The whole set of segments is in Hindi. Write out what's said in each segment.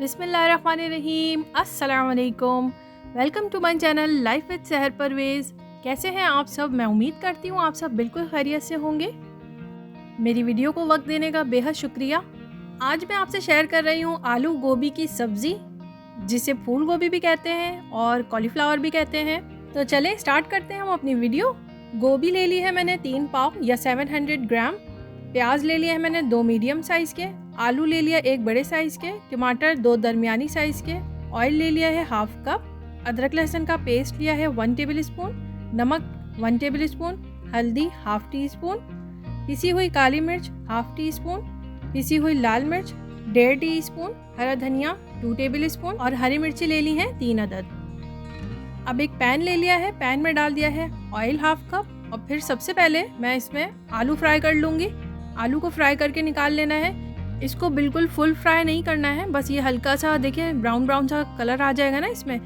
बिस्मिल्लाहिर्रहमानिर्रहीम, अस्सलाम वालेकुम। Welcome to my channel life with Sahar Parvez. कैसे हैं आप सब? मैं उम्मीद करती हूँ आप सब बिल्कुल खैरियत से होंगे। मेरी वीडियो को वक्त देने का बेहद शुक्रिया। आज मैं आपसे शेयर कर रही हूँ आलू गोभी की सब्ज़ी, जिसे फूल गोभी भी कहते हैं और कॉलीफ्लावर भी कहते हैं। तो चलें स्टार्ट करते हैं हम अपनी वीडियो। गोभी ले ली है मैंने 3 पाव या 700 ग्राम। प्याज ले लिया है मैंने 2 मीडियम साइज़ के। आलू ले लिया 1 बड़े साइज़ के। टमाटर 2 दरमियानी साइज़ के। ऑयल ले लिया है हाफ कप। अदरक लहसुन का पेस्ट लिया है 1 टेबल स्पून। नमक 1 टेबल स्पून। हल्दी हाफ टी स्पून। पिसी हुई काली मिर्च हाफ टी स्पून। पिसी हुई लाल मिर्च 1.5 टी स्पून। हरा धनिया 2 टेबल स्पून और हरी मिर्ची ले ली है 3 अदद। अब एक पैन ले लिया है, पैन में डाल दिया है ऑयल हाफ कप और फिर सबसे पहले मैं इसमें आलू फ्राई कर लूँगी। आलू को फ्राई करके निकाल लेना है। इसको बिल्कुल फुल फ्राई नहीं करना है, बस ये हल्का सा देखिए ब्राउन ब्राउन सा कलर आ जाएगा ना इसमें,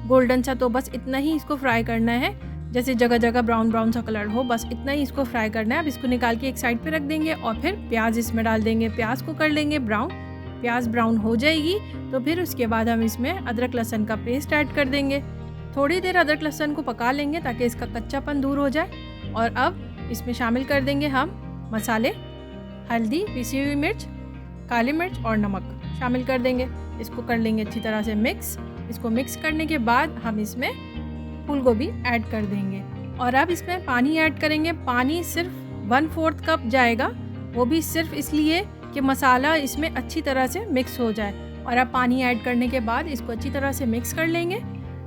गोल्डन सा, तो बस इतना ही इसको फ्राई करना है। जैसे जगह जगह ब्राउन ब्राउन सा कलर हो, बस इतना ही इसको फ्राई करना है। अब इसको निकाल के एक साइड पे रख देंगे और फिर प्याज इसमें डाल देंगे। प्याज को कर लेंगे ब्राउन। प्याज ब्राउन हो जाएगी तो फिर उसके बाद हम इसमें अदरक लहसुन का पेस्ट ऐड कर देंगे। थोड़ी देर अदरक लहसुन को पका लेंगे ताकि इसका कच्चापन दूर हो जाए। और अब इसमें शामिल कर देंगे हम मसाले, हल्दी, पिसी हुई मिर्च, काली मिर्च और नमक शामिल कर देंगे। इसको कर लेंगे अच्छी तरह से मिक्स। इसको मिक्स करने के बाद हम इसमें फूल गोभी ऐड कर देंगे और अब इसमें पानी ऐड करेंगे। पानी सिर्फ 1/4 कप जाएगा, वो भी सिर्फ इसलिए कि मसाला इसमें अच्छी तरह से मिक्स हो जाए। और अब पानी ऐड करने के बाद इसको अच्छी तरह से मिक्स कर लेंगे।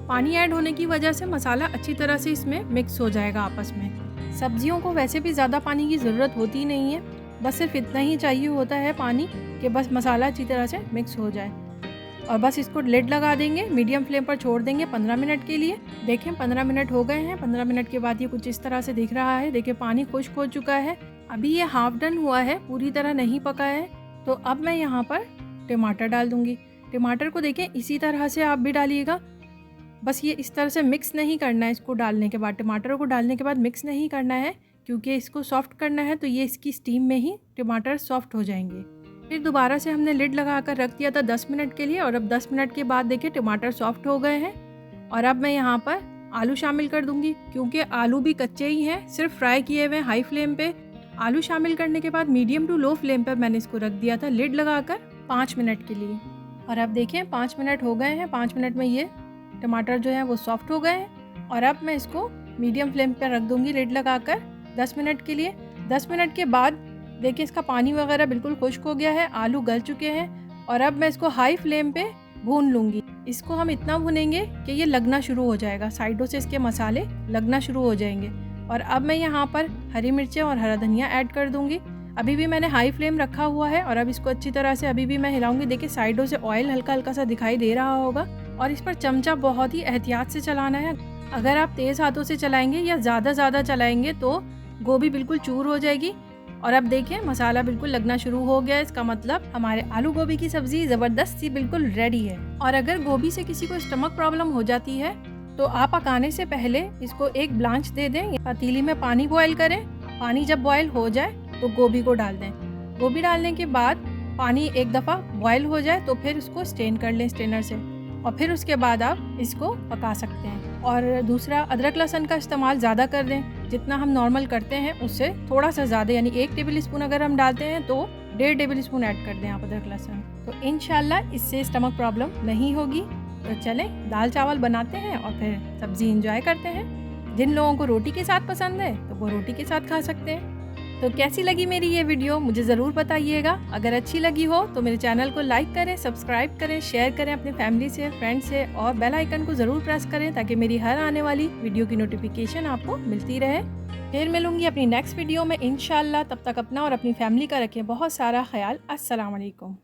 पानी ऐड होने की वजह से मसाला अच्छी तरह से इसमें मिक्स हो जाएगा आपस में। सब्जियों को वैसे भी ज़्यादा पानी की ज़रूरत होती नहीं है, बस सिर्फ इतना ही चाहिए होता है पानी कि बस मसाला अच्छी तरह से मिक्स हो जाए। और बस इसको लिड लगा देंगे, मीडियम फ्लेम पर छोड़ देंगे 15 मिनट के लिए। देखें 15 मिनट हो गए हैं। 15 मिनट के बाद ये कुछ इस तरह से दिख रहा है। देखिए पानी खुश्क हो चुका है। अभी ये हाफ डन हुआ है, पूरी तरह नहीं पका है। तो अब मैं यहाँ पर टमाटर डाल दूँगी। टमाटर को देखें इसी तरह से आप भी डालिएगा, बस ये इस तरह से मिक्स नहीं करना है। इसको डालने के बाद, टमाटर को डालने के बाद मिक्स नहीं करना है, क्योंकि इसको सॉफ्ट करना है तो ये इसकी स्टीम में ही टमाटर सॉफ्ट हो जाएंगे। फिर दोबारा से हमने लिड लगा कर रख दिया था 10 मिनट के लिए और अब 10 मिनट के बाद देखिए टमाटर सॉफ्ट हो गए हैं। और अब मैं यहाँ पर आलू शामिल कर दूँगी, क्योंकि आलू भी कच्चे ही हैं, सिर्फ फ्राई किए हुए हाई फ्लेम पे। आलू शामिल करने के बाद मीडियम टू लो फ्लेम पर मैंने इसको रख दिया था लिड लगाकर 5 मिनट के लिए। और अब देखिए 5 मिनट हो गए हैं। 5 मिनट में ये टमाटर जो है वो सॉफ्ट हो गए हैं। और अब मैं इसको मीडियम फ्लेम पर रख दूँगी लिड लगाकर 10 मिनट के लिए। 10 मिनट के बाद देखिए इसका पानी वगैरह बिल्कुल खुश्क हो गया है, आलू गल चुके हैं। और अब मैं इसको हाई फ्लेम पे भून लूँगी। इसको हम इतना भूनेंगे कि ये लगना शुरू हो जाएगा, साइडों से इसके मसाले लगना शुरू हो जाएंगे। और अब मैं यहाँ पर हरी मिर्चें और हरा धनिया ऐड कर दूँगी। अभी भी मैंने हाई फ्लेम रखा हुआ है और अब इसको अच्छी तरह से अभी भी मैं हिलाऊंगी। देखिए साइडों से ऑयल हल्का हल्का सा दिखाई दे रहा होगा और इस पर चमचा बहुत ही एहतियात से चलाना है। अगर आप तेज़ हाथों से चलाएंगे या ज़्यादा चलाएंगे तो गोभी बिल्कुल चूर हो जाएगी। और अब देखिए मसाला बिल्कुल लगना शुरू हो गया, इसका मतलब हमारे आलू गोभी की सब्ज़ी ज़बरदस्त सी बिल्कुल रेडी है। और अगर गोभी से किसी को स्टमक प्रॉब्लम हो जाती है तो आप पकाने से पहले इसको एक ब्लांच दे दें। पतीली में पानी बॉयल करें, पानी जब बॉयल हो जाए तो गोभी को डाल दें। गोभी डालने के बाद पानी एक दफ़ा बॉयल हो जाए तो फिर उसको स्ट्रेन कर लें स्ट्रेनर से और फिर उसके बाद आप इसको पका सकते हैं। और दूसरा, अदरक लहसुन का इस्तेमाल ज़्यादा कर दें, जितना हम नॉर्मल करते हैं उससे थोड़ा सा ज़्यादा, यानी 1 टेबल स्पून अगर हम डालते हैं तो 1.5 टेबल स्पून ऐड कर दें आप अदरक लहसुन। तो इंशाल्लाह इससे स्टमक प्रॉब्लम नहीं होगी। तो चलें दाल चावल बनाते हैं और फिर सब्ज़ी इंजॉय करते हैं। जिन लोगों को रोटी के साथ पसंद है तो वो रोटी के साथ खा सकते हैं। तो कैसी लगी मेरी ये वीडियो मुझे ज़रूर बताइएगा। अगर अच्छी लगी हो तो मेरे चैनल को लाइक करें, सब्सक्राइब करें, शेयर करें अपनी फैमिली से, फ्रेंड्स से और बेल आइकन को ज़रूर प्रेस करें ताकि मेरी हर आने वाली वीडियो की नोटिफिकेशन आपको मिलती रहे। फिर मिलूंगी अपनी नेक्स्ट वीडियो में इंशाल्लाह। तब तक अपना और अपनी फैमिली का रखें बहुत सारा ख्याल। अस्सलाम वालेकुम।